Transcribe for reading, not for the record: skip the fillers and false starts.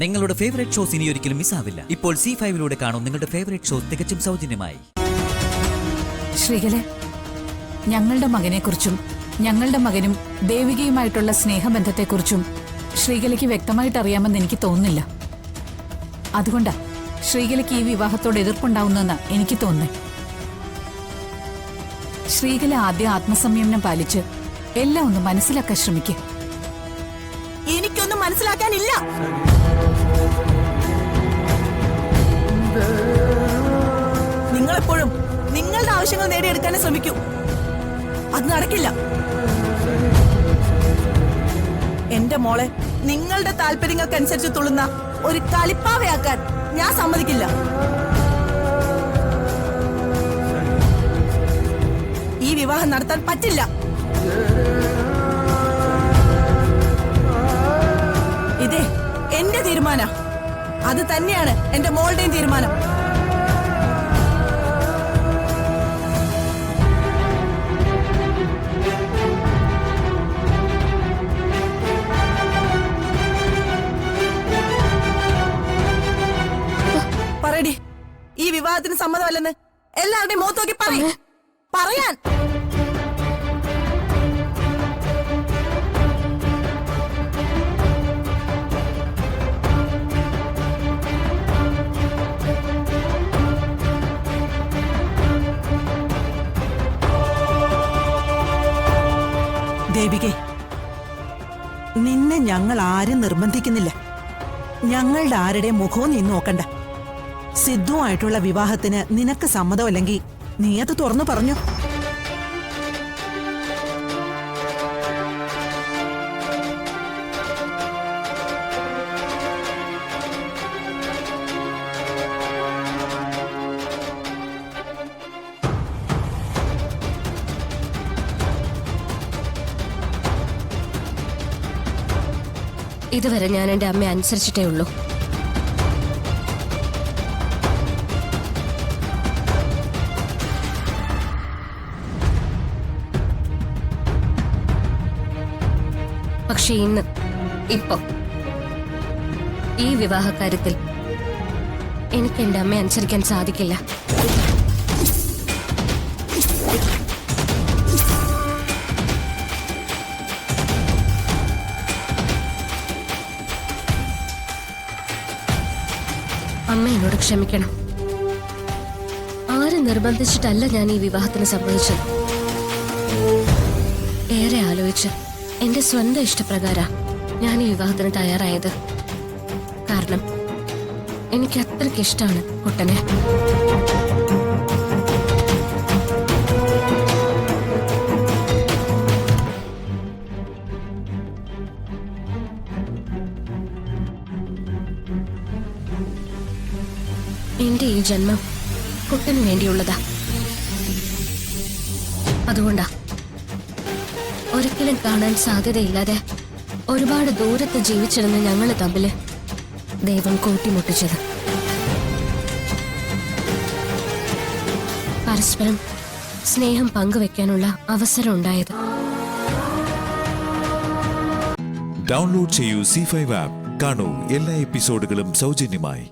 നിങ്ങളുടെ favourite shows ഇനി ഒരിക്കലും മിസ്സാവില്ല. ഇപ്പോൾ C5 കാണും നിങ്ങളുടെ ഫേവറേറ്റ് ഷോസ് തികച്ചും സൗജന്യമായി. ശ്രീകലെ, ഞങ്ങളുടെ മകനെക്കുറിച്ചും ഞങ്ങളുടെ മകനും ദേവികയുമായിട്ടുള്ള സ്നേഹബന്ധത്തെക്കുറിച്ചും ശ്രീകലയ്ക്ക് വ്യക്തമായിട്ട് അറിയാമെന്ന് എനിക്ക് തോന്നുന്നില്ല. അതുകൊണ്ടാ ശ്രീകലയ്ക്ക് ഈ വിവാഹത്തോട് എതിർപ്പുണ്ടാവുന്നെന്ന് എനിക്ക് തോന്നുന്നേ. ശ്രീകല ആദ്യം ആത്മസംയമനം പാലിച്ച് എല്ലാം ഒന്ന് മനസ്സിലാക്കാൻ ശ്രമിക്കുക. എനിക്കൊന്നും മനസ്സിലാക്കാനില്ല. നിങ്ങളെപ്പോഴും നിങ്ങളുടെ ആവശ്യങ്ങൾ നേടിയെടുക്കാനേ ശ്രമിക്കൂ. അത് നടക്കില്ല. എന്റെ മോളെ നിങ്ങളുടെ താല്പര്യങ്ങൾക്കനുസരിച്ച് തുള്ളുന്ന ഒരു കളിപ്പാവയാക്കാൻ ഞാൻ സമ്മതിക്കില്ല. ഈ വിവാഹം നടത്താൻ പറ്റില്ല. ഇതേ എന്റെ തീരുമാനം. അത് തന്നെയാണ് എന്റെ മോളുടെയും തീരുമാനം. പറയടി, ഈ വിവാഹത്തിന് സമ്മതമല്ലെന്ന് എല്ലാവരുടെയും മുഖത്ത് നോക്കി പറയാൻ. ദേവികെ, നിന്നെ ഞങ്ങൾ ആരും നിർബന്ധിക്കുന്നില്ല. ഞങ്ങളുടെ ആരുടെ മുഖവും നീ നോക്കണ്ട. സിദ്ധുവായിട്ടുള്ള വിവാഹത്തിന് നിനക്ക് സമ്മതമല്ലെങ്കിൽ നീ അത് തുറന്നു പറഞ്ഞു. ഇതുവരെ ഞാൻ എന്റെ അമ്മയെ അനുസരിച്ചിട്ടേ ഉള്ളൂ. പക്ഷെ ഇപ്പൊ ഈ വിവാഹകാര്യത്തിൽ എനിക്ക് എന്റെ അമ്മയെ അനുസരിക്കാൻ സാധിക്കില്ല. അമ്മ എന്നോട് ക്ഷമിക്കണം. ആരും നിർബന്ധിച്ചിട്ടല്ല ഞാൻ ഈ വിവാഹത്തിന് സമ്മതിച്ചത്. ഏറെ ആലോചിച്ച് എന്റെ സ്വന്തം ഇഷ്ടപ്രകാരം ഞാൻ ഈ വിവാഹത്തിന് തയ്യാറായത്. കാരണം എനിക്ക് അത്രയ്ക്ക് ഇഷ്ടമാണ് കുട്ടനെ. എന്റെ ഈ ജന്മം കുട്ടന് വേണ്ടിയുള്ളതാ. അതുകൊണ്ടാ ഒരിക്കലും കാണാൻ സാധ്യതയില്ലാതെ ഒരുപാട് ദൂരത്ത് ജീവിച്ചിരുന്ന ഞങ്ങള് തമ്മില് ദൈവം കൂട്ടിമുട്ടിച്ചത്. പരസ്പരം സ്നേഹം പങ്കുവെക്കാനുള്ള അവസരം ഉണ്ടായത്. ഡൗൺലോഡ് ചെയ്യൂ C5 ആപ്പ്. കാണൂ എല്ലാ എപ്പിസോഡുകളും സൗജന്യമായി.